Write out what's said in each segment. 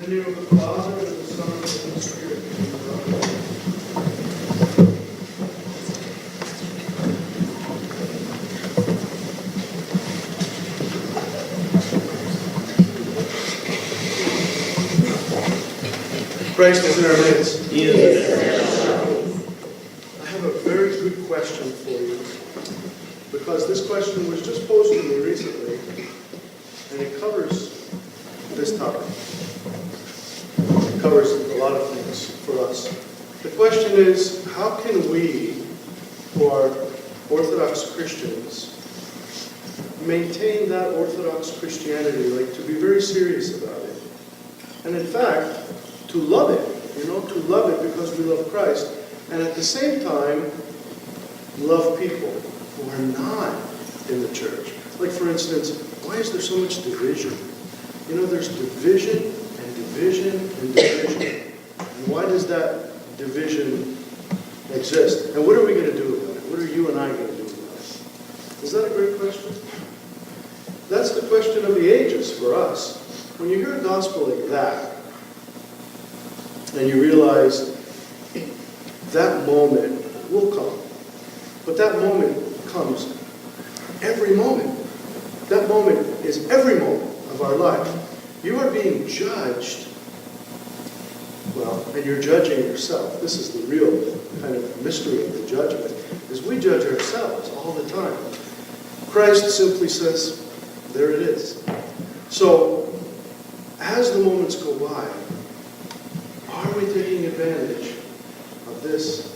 In the name of the Father, and of the Son, and of the Holy Spirit. Christ is in our midst. I have a very good question for you, because this question was just posed to me recently, and it covers this topic. It covers a lot of things for us. The question is, how can we, who are Orthodox Christians, maintain that Orthodox Christianity, like to be very serious about it, and in fact, to love it, to love it because we love Christ, and at the same time, love people who are not in the church. Like, for instance, why is there so much division? There's division and division and division. And why does that division exist? And what are we going to do about it? What are you and I going to do about it? Is that a great question? That's the question of the ages for us. When you hear a gospel like that, and you realize that moment will come. But that moment comes every moment. That moment is every moment of our life. You are being judged, and you're judging yourself. This is the real kind of mystery of the judgment, is we judge ourselves all the time. Christ simply says, there it is. So, as the moments go by, are we taking advantage of this,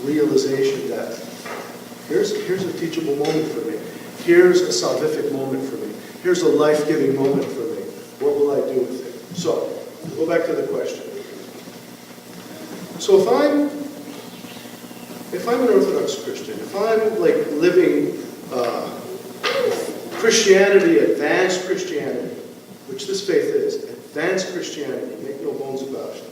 realization that here's a teachable moment for me. Here's a salvific moment for me. Here's a life-giving moment for me. What will I do with it? So, go back to the question. So if I'm an Orthodox Christian, if I'm living Christianity, advanced Christianity, which this faith is, advanced Christianity, make no bones about it.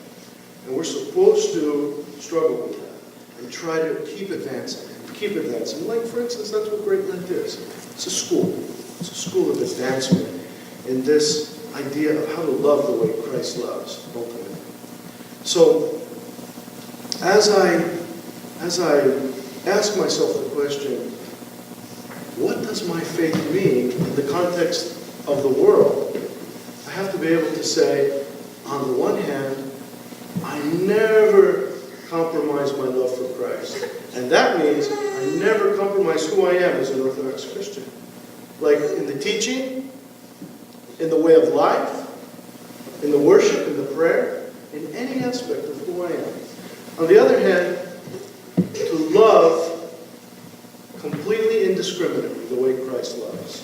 And we're supposed to struggle with that and try to keep advancing and keep advancing. Like, for instance, that's what Great Lent is. It's a school. It's a school of advancement in this idea of how to love the way Christ loves, ultimately. So, as I ask myself the question, what does my faith mean in the context of the world? I have to be able to say, on the one hand, I never compromise my love for Christ. And that means I never compromise who I am as an Orthodox Christian. Like in the teaching, in the way of life, in the worship, in the prayer, in any aspect of who I am. On the other hand, to love completely indiscriminately the way Christ loves.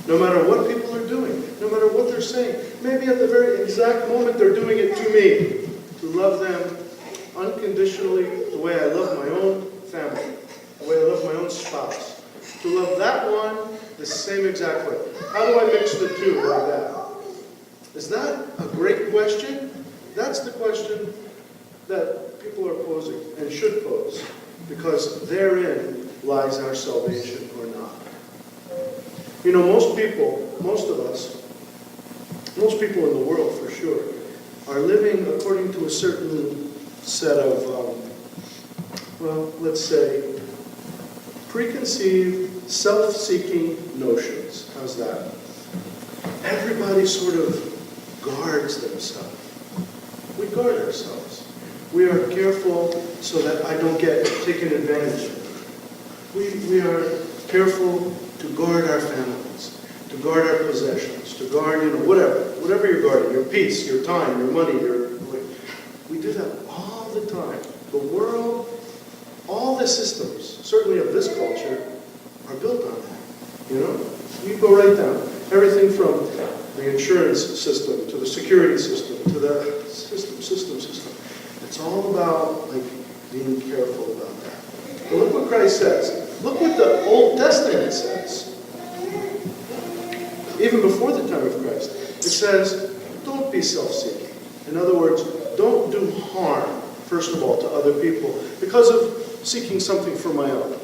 No matter what people are doing, no matter what they're saying. Maybe at the very exact moment they're doing it to me. To love them unconditionally the way I love my own family, the way I love my own spouse. To love that one the same exact way. How do I mix the two like that? Is that a great question? That's the question that people are posing and should pose, because therein lies our salvation or not. Most of us, most people in the world for sure, are living according to a certain set of, let's say, preconceived, self-seeking notions. How's that? Everybody sort of guards themselves. We guard ourselves. We are careful so that I don't get taken advantage of. We are careful to guard our families, to guard our possessions, to guard, whatever you're guarding, your peace, your time, your money, we do that all the time. The world, all the systems, certainly of this culture, are built on that. You go right down. Everything from the insurance system, to the security system, to the system. It's all about, being careful about that. But look what Christ says. Look what the Old Testament says. Even before the time of Christ. It says, don't be self-seeking. In other words, don't do harm, first of all, to other people because of seeking something for my own.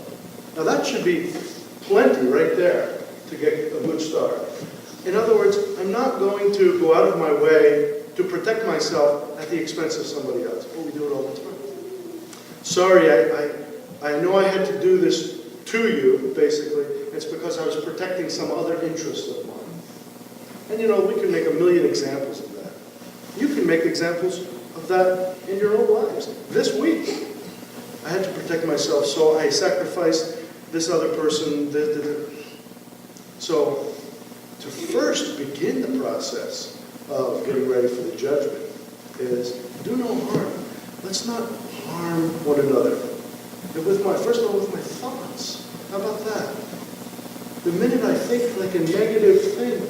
Now that should be plenty right there to get a good start. In other words, I'm not going to go out of my way to protect myself at the expense of somebody else. Oh, we do it all the time. Sorry, I know I had to do this to you, basically. It's because I was protecting some other interest of mine. And you know, we can make a million examples of that. You can make examples of that in your own lives. This week, I had to protect myself, so I sacrificed this other person. So, to first begin the process of getting ready for the judgment is do no harm. Let's not harm one another. And first of all, with my thoughts. How about that? The minute I think like a negative thing,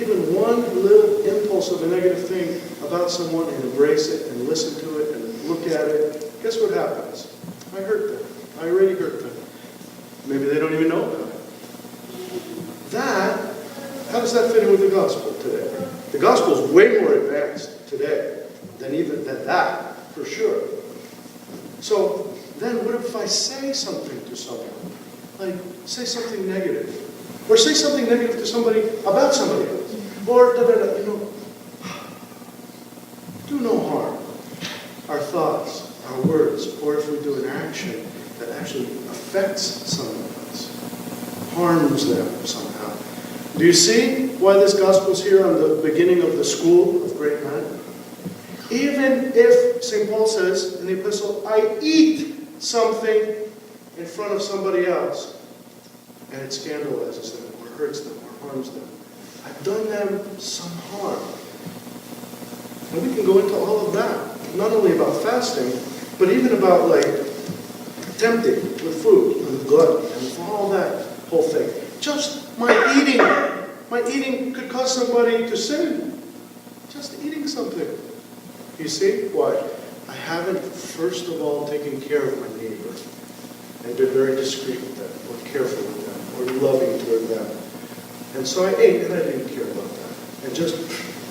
even one little impulse of a negative thing about someone, and embrace it and listen to it and look at it, guess what happens? I hurt them. I already hurt them. Maybe they don't even know about it. How does that fit in with the gospel today? The gospel is way more advanced today than that, for sure. So then what if I say something to someone? Like, say something negative. Or say something negative to somebody about somebody else. Or, do no harm. Our thoughts, our words, or if we do an action that actually affects someone else, harms them somehow. Do you see why this gospel is here on the beginning of the school of great men? Even if, St. Paul says in the epistle, I eat something in front of somebody else, and it scandalizes them, or hurts them, or harms them, I've done them some harm. And we can go into all of that, not only about fasting, but even about tempting with food, and with glutton, and all that whole thing. Just my eating could cause somebody to sin. Just eating something. You see? Why? I haven't, first of all, taken care of my neighbor and been very discreet with them, or careful with them, or loving toward them. And so I ate, and I didn't care about that. And just,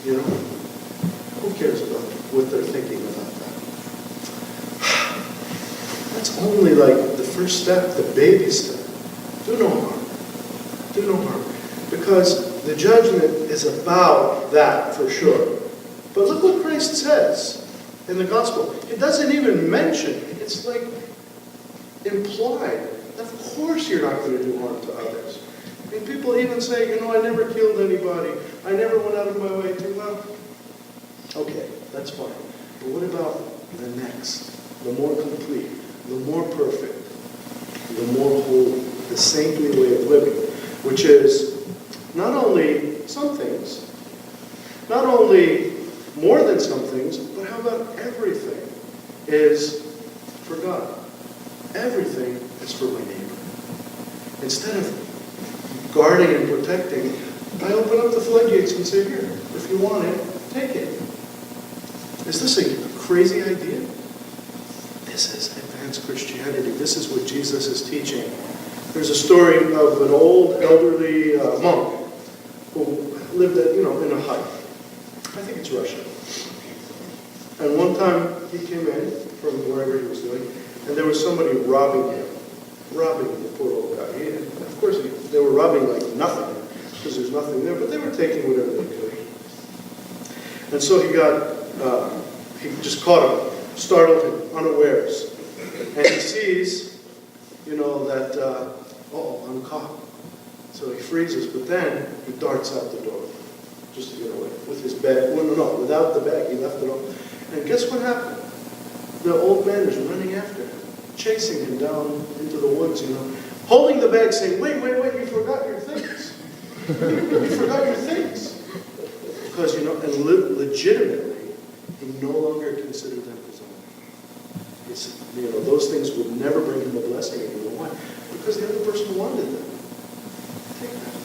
who cares about what they're thinking about that? That's only the first step, the baby step. Do no harm. Do no harm. Because the judgment is about that, for sure. But look what Christ says in the gospel. It doesn't even mention, it's implied. Of course you're not going to do harm to others. I mean, people even say, I never killed anybody. I never went out of my way to, okay, that's fine. But what about the next? The more complete, the more perfect, the more holy, the saintly way of living, which is not only some things, not only more than some things, but how about everything is for God? Everything is for my neighbor. Instead of guarding and protecting, I open up the floodgates and say, here, if you want it, take it. Is this a crazy idea? This is advanced Christianity. This is what Jesus is teaching. There's a story of an old elderly monk who lived in a hut. I think it's Russia. And one time he came in from wherever he was doing, and there was somebody robbing him. Robbing the poor old guy. And of course, they were robbing like nothing, because there's nothing there, but they were taking whatever they could. And so he just caught him, startled him, unawares. And he sees, that, I'm caught. So he freezes, but then he darts out the door, just to get away, with his bag. Well, no, without the bag, he left it on. And guess what happened? The old man is running after him, chasing him down into the woods, holding the bag, saying, wait, you forgot your things. You forgot your things. Because, and legitimately, he no longer considered them his own. Those things would never bring him a blessing anymore. Why? Because the other person wanted them. Take that.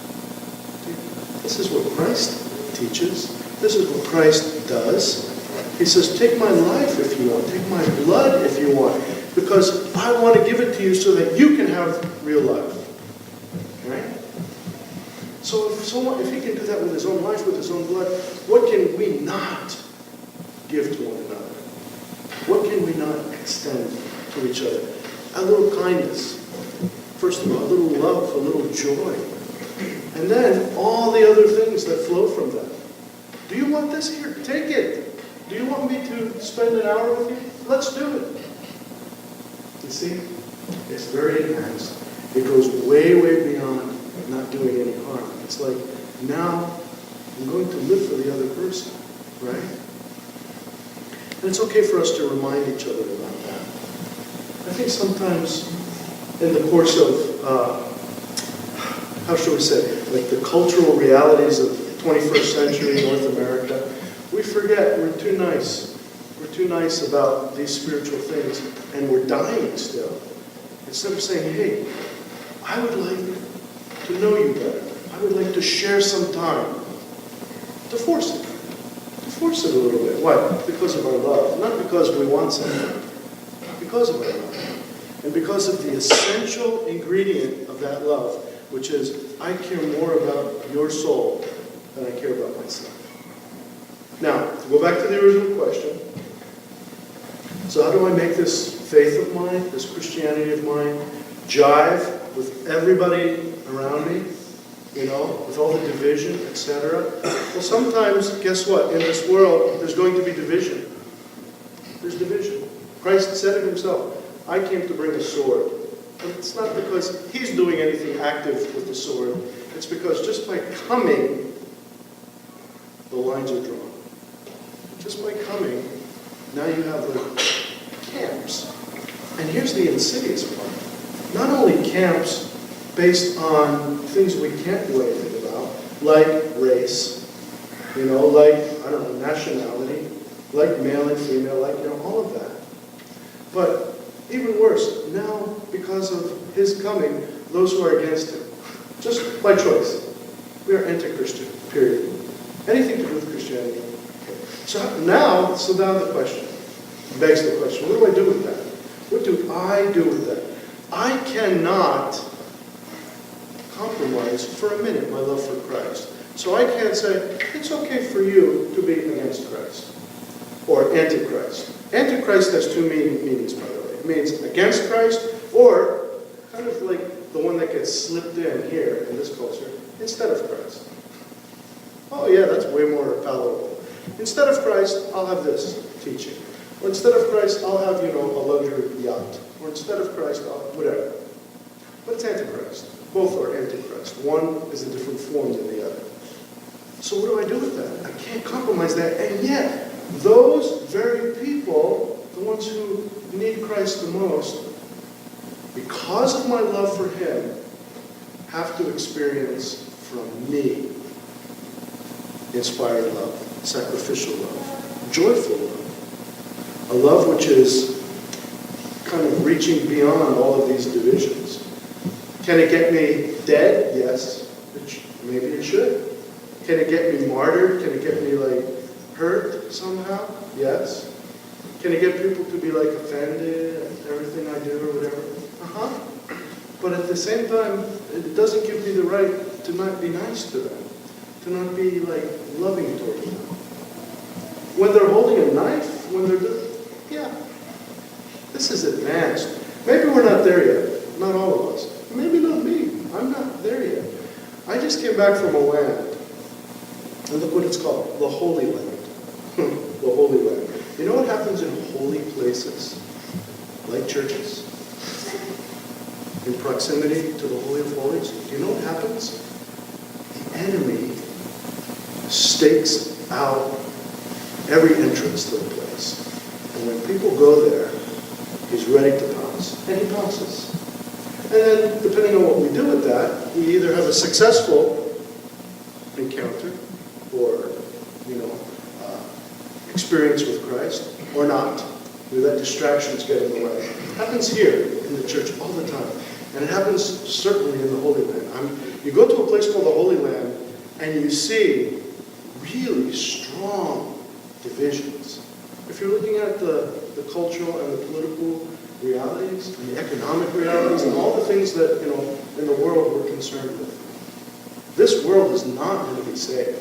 This is what Christ teaches. This is what Christ does. He says, take my life if you want. Take my blood if you want. Because I want to give it to you so that you can have real life. Right? So if he can do that with his own life, with his own blood, what can we not give to one another? What can we not extend to each other? A little kindness. First of all, a little love, a little joy. And then all the other things that flow from that. Do you want this? Here, take it. Do you want me to spend an hour with you? Let's do it. You see, it's very advanced. It goes way, way beyond not doing any harm. It's like, now I'm going to live for the other person, right? And it's okay for us to remind each other about that. I think sometimes in the course of, how shall we say, like the cultural realities of 21st century North America, we forget we're too nice. We're too nice about these spiritual things, and we're dying still. Instead of saying, hey, I would like to know you better. I would like to share some time. To force it. To force it a little bit. Why? Because of our love. Not because we want something. Because of our love. And because of the essential ingredient of that love, which is, I care more about your soul than I care about myself. Now, to go back to the original question. So how do I make this faith of mine, this Christianity of mine, jive with everybody around me? You know, with all the division, etc. Well, sometimes, guess what? In this world, there's going to be division. There's division. Christ said it himself. I came to bring a sword. But it's not because he's doing anything active with the sword. It's because just by coming, the lines are drawn. Just by coming, now you have the camps. And here's the insidious part. Not only camps based on things we can't do anything about, like race, you know, like, I don't know, nationality, like male and female, like, you know, all of that. But even worse, now, because of his coming, those who are against him, just by choice, we are anti-Christian, period. Anything to do with Christianity. Okay. So now the question, begs the question, what do I do with that? What do I do with that? I cannot compromise for a minute my love for Christ. So I can't say, it's okay for you to be against Christ. Or antichrist. Antichrist has two meanings, by the way. It means against Christ, or kind of like the one that gets slipped in here in this culture, instead of Christ. Oh yeah, that's way more palatable. Instead of Christ, I'll have this teaching. Or instead of Christ, I'll have, you know, a luxury yacht. Or instead of Christ, whatever. But it's antichrist. Both are antichrist. One is a different form than the other. So what do I do with that? I can't compromise that. And yet, those very people, the ones who need Christ the most, because of my love for him, have to experience from me inspired love, sacrificial love, joyful love. A love which is kind of reaching beyond all of these divisions. Can it get me dead? Yes. Maybe it should. Can it get me martyred? Can it get me, like, hurt somehow? Yes. Can it get people to be, like, offended at everything I do or whatever? Uh-huh. But at the same time, it doesn't give me the right to not be nice to them. To not be, like, loving towards them. When they're holding a knife, when they're doing... Yeah. This is advanced. Maybe we're not there yet. Not all of us. Maybe not me. I'm not there yet. I just came back from a land. And look what it's called. The Holy Land. The Holy Land. You know what happens in holy places? Like churches? In proximity to the Holy of Holies? Do you know what happens? The enemy stakes out every entrance to the place. And when people go there, he's ready to pounce. And he pounces. And then, depending on what we do with that, we either have a successful encounter or, experience with Christ, or not. We let distractions get in the way. It happens here in the church all the time. And it happens certainly in the Holy Land. You go to a place called the Holy Land, and you see really strong divisions. If you're looking at the cultural and the political realities, and the economic realities, and all the things that, in the world we're concerned with. This world is not going to be saved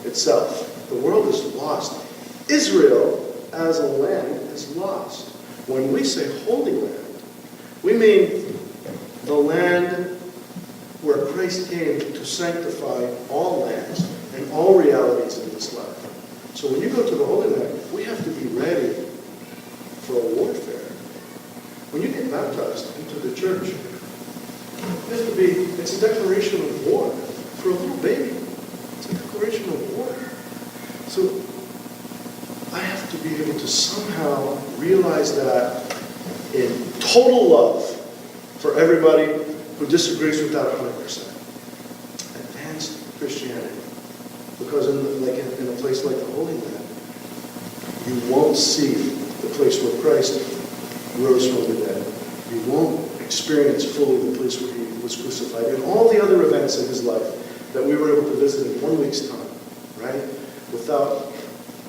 itself. The world is lost. Israel, as a land, is lost. When we say Holy Land, we mean the land where Christ came to sanctify all lands and all realities in this life. So when you go to the Holy Land, we have to be ready for a warfare. When you get baptized into the church, it's a declaration of war for a little baby. It's a declaration of war. So I have to be able to somehow realize that in total love for everybody who disagrees with that 100%. Advanced Christianity. Because in a place like the Holy Land, you won't see the place where Christ rose from the dead. You won't experience fully the place where he was crucified and all the other events in his life that we were able to visit in 1 week's time, right? Without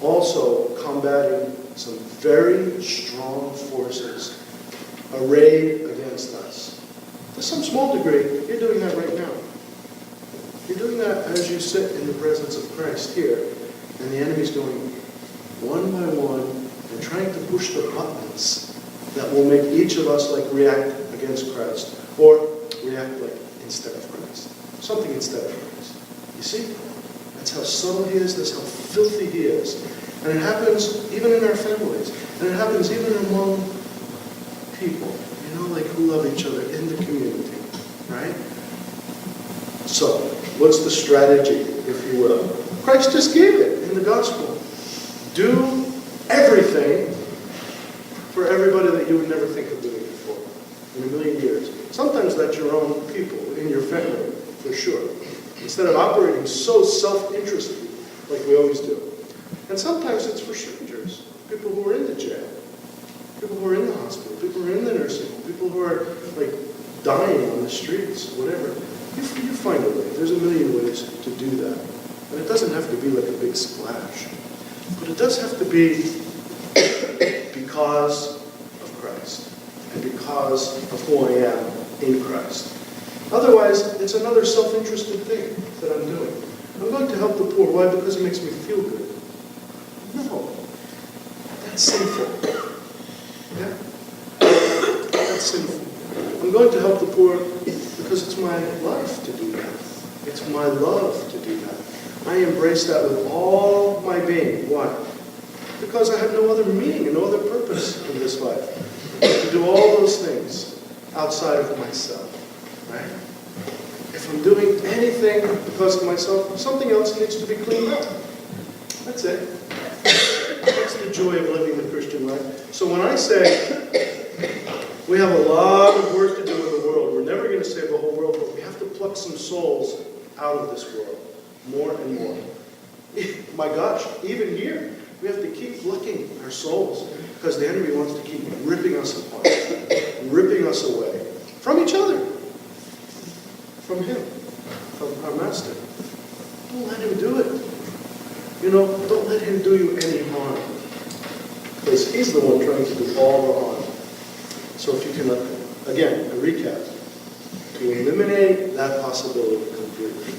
also combating some very strong forces arrayed against us. To some small degree, you're doing that right now. You're doing that as you sit in the presence of Christ here, and the enemy's going one by one and trying to push the buttons that will make each of us react against Christ, or react instead of Christ. Something instead of Christ. You see? That's how subtle he is, that's how filthy he is. And it happens even in our families. And it happens even among people, who love each other in the community, right? So, what's the strategy, if you will? Christ just gave it in the gospel. Do everything for everybody that you would never think of doing before in a million years. Sometimes that's your own people in your family, for sure. Instead of operating so self-interested like we always do. And sometimes it's for strangers, people who are in the jail, people who are in the hospital, people who are in the nursing home, people who are dying on the streets, whatever. You find a way. There's a million ways to do that. And it doesn't have to be like a big splash. But it does have to be because of Christ and because of who I am in Christ. Otherwise, it's another self-interested thing that I'm doing. I'm going to help the poor. Why? Because it makes me feel good. No. That's sinful. Yeah? That's sinful. I'm going to help the poor because it's my life to do that. It's my love to do that. I embrace that with all my being. Why? Because I have no other meaning and no other purpose in this life. To do all those things outside of myself. Right? If I'm doing anything because of myself, something else needs to be cleaned up. That's it. That's the joy of living the Christian life. So when I say we have a lot of work to do in the world, we're never going to save the whole world, but we have to pluck some souls out of this world. More and more. My gosh, even here, we have to keep plucking our souls because the enemy wants to keep ripping us apart, ripping us away from each other, from him, from our master. Don't let him do it. Don't let him do you any harm because he's the one trying to do all the harm. So if you can, again, a recap, to eliminate that possibility completely.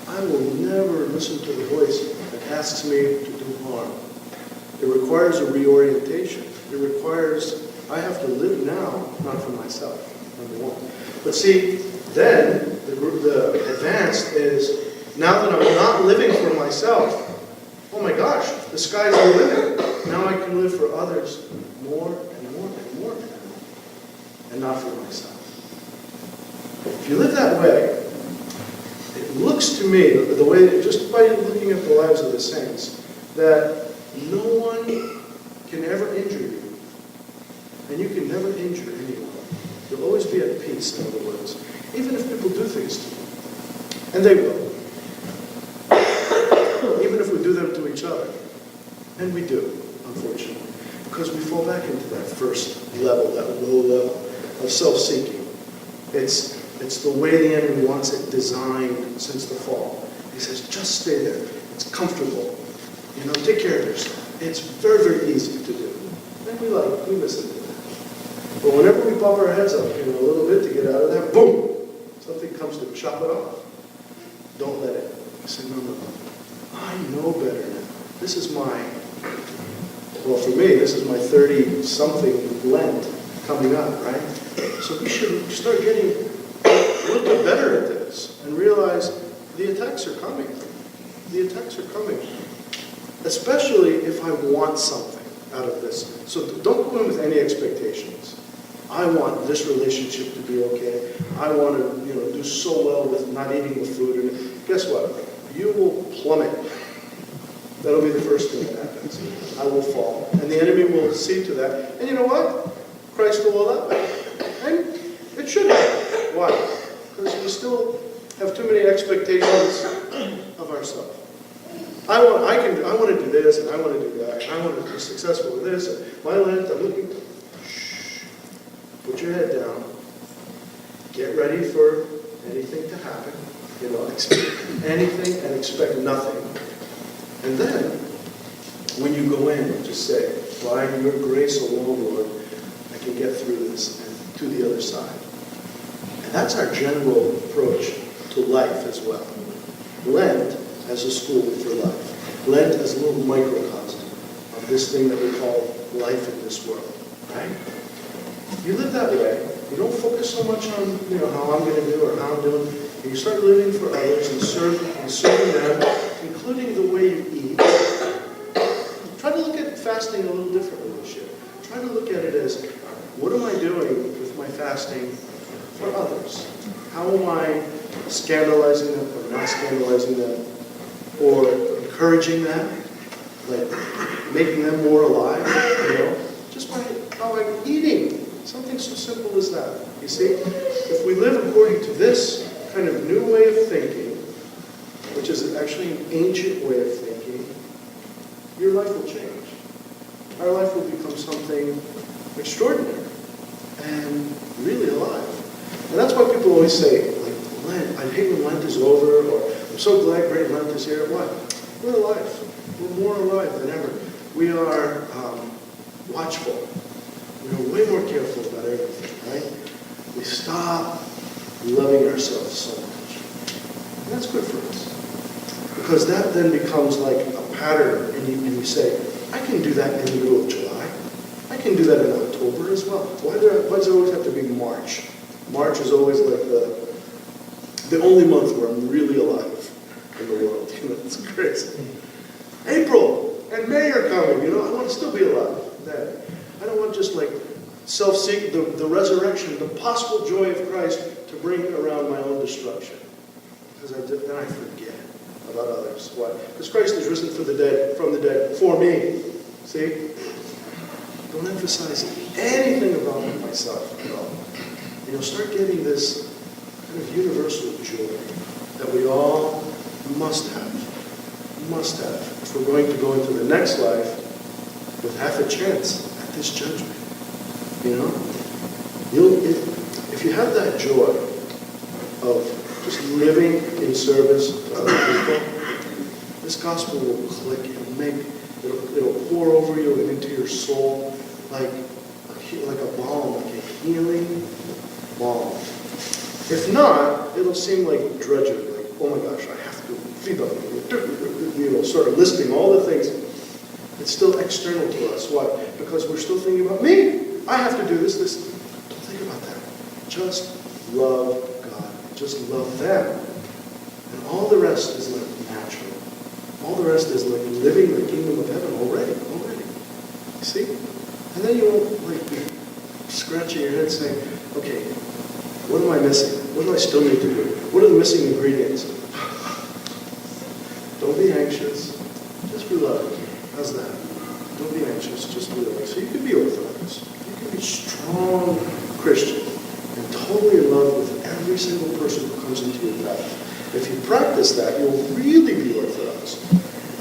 I will never listen to the voice that asks me to do harm. It requires a reorientation. It requires, I have to live now, not for myself, number one. But see, then the advance is, now that I'm not living for myself, oh my gosh, the sky's the limit. Now I can live for others more and more and more, and not for myself. If you live that way, it looks to me, the way, just by looking at the lives of the saints, that no one can ever injure you, and you can never injure anyone. You'll always be at peace, in other words, even if people do things to you. And they will. Even if we do them to each other. And we do, unfortunately. Because we fall back into that first level, that low level of self-seeking. It's the way the enemy wants it designed since the fall. He says, just stay there. It's comfortable. Take care of yourself. It's very, very easy to do. And we listen to that. But whenever we bump our heads up, a little bit to get out of that, boom! Something comes to chop it off. Don't let it. I say, no. I know better now. This is for me, this is my 30-something Lent coming up, right? So we should start getting a little bit better at this and realize the attacks are coming. The attacks are coming. especially if I want something out of this. So don't go in with any expectations. I want this relationship to be okay. I want to, do so well with not eating the food. And guess what? You will plummet. That'll be the first thing that happens. I will fall. And the enemy will see to that. And you know what? Christ will allow it. And it should happen. Why? Because we still have too many expectations of ourselves. I want to do this, and I want to do that, and I want to be successful with this, and my Lent, I'm looking. Shh. Put your head down. Get ready for anything to happen. Expect anything and expect nothing. And then, when you go in, just say, by your grace alone, Lord, I can get through this and to the other side. And that's our general approach to life as well. Lent as a school for life. Lent as a little microcosm of this thing that we call life in this world. Right? You live that way. You don't focus so much on how I'm going to do or how I'm doing. You start living for others and serving them, including the way you eat. Try to look at fasting a little differently this year. Try to look at it as, what am I doing with my fasting for others? How am I scandalizing them or not scandalizing them? Or encouraging them? Like making them more alive? Just by how I'm eating. Something so simple as that. You see? If we live according to this kind of new way of thinking, which is actually an ancient way of thinking, your life will change. Our life will become something extraordinary and really alive. And that's why people always say, like, Lent, I hate when Lent is over, or I'm so glad Great Lent is here. Why? We're alive. We're more alive than ever. We are watchful. We're way more careful about everything, right? We stop loving ourselves so much. And that's good for us. Because that then becomes like a pattern, and you say, I can do that in the middle of July. I can do that in October as well. Why does it always have to be March? March is always like the only month where I'm really alive in the world. It's crazy. April and May are coming. I want to still be alive then. I don't want just like self-seek, the resurrection, the possible joy of Christ to bring around my own destruction. Because then I forget about others. Why? Because Christ is risen from the dead for me. See? Don't emphasize anything about myself at all. And you'll start getting this kind of universal joy that we all must have. Must have. If we're going to go into the next life with half a chance at this judgment. If you have that joy of just living in service to other people, this gospel will click and it'll pour over you and into your soul like a balm, like a healing balm. If not, it'll seem like drudgery, like, oh my gosh, I have to feed them, sort of listing all the things. It's still external to us. Why? Because we're still thinking about me. I have to do this. Don't think about that. Just love God. Just love them. And all the rest is like natural. All the rest is like living the kingdom of heaven already. You see? And then you won't be scratching your head saying, okay, what am I missing? What do I still need to do? What are the missing ingredients? Don't be anxious. Just be loving. How's that? Don't be anxious. Just be loving. So you can be Orthodox. You can be strong Christian and totally in love with every single person who comes into your path. If you practice that, you'll really be Orthodox.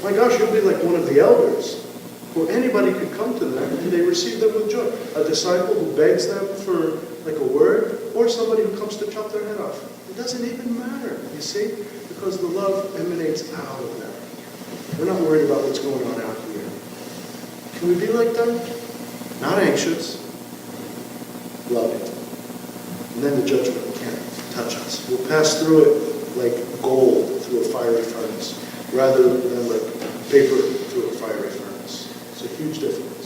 My gosh, you'll be like one of the elders, who anybody could come to them and they receive them with joy. A disciple who begs them for like a word, or somebody who comes to chop their head off. It doesn't even matter, you see, because the love emanates out of them. We're not worried about what's going on out here. Can we be like them? Not anxious, loving. And then the judgment can't touch us. We'll pass through it like gold through a fiery furnace, rather than like paper through a fiery furnace. It's a huge difference.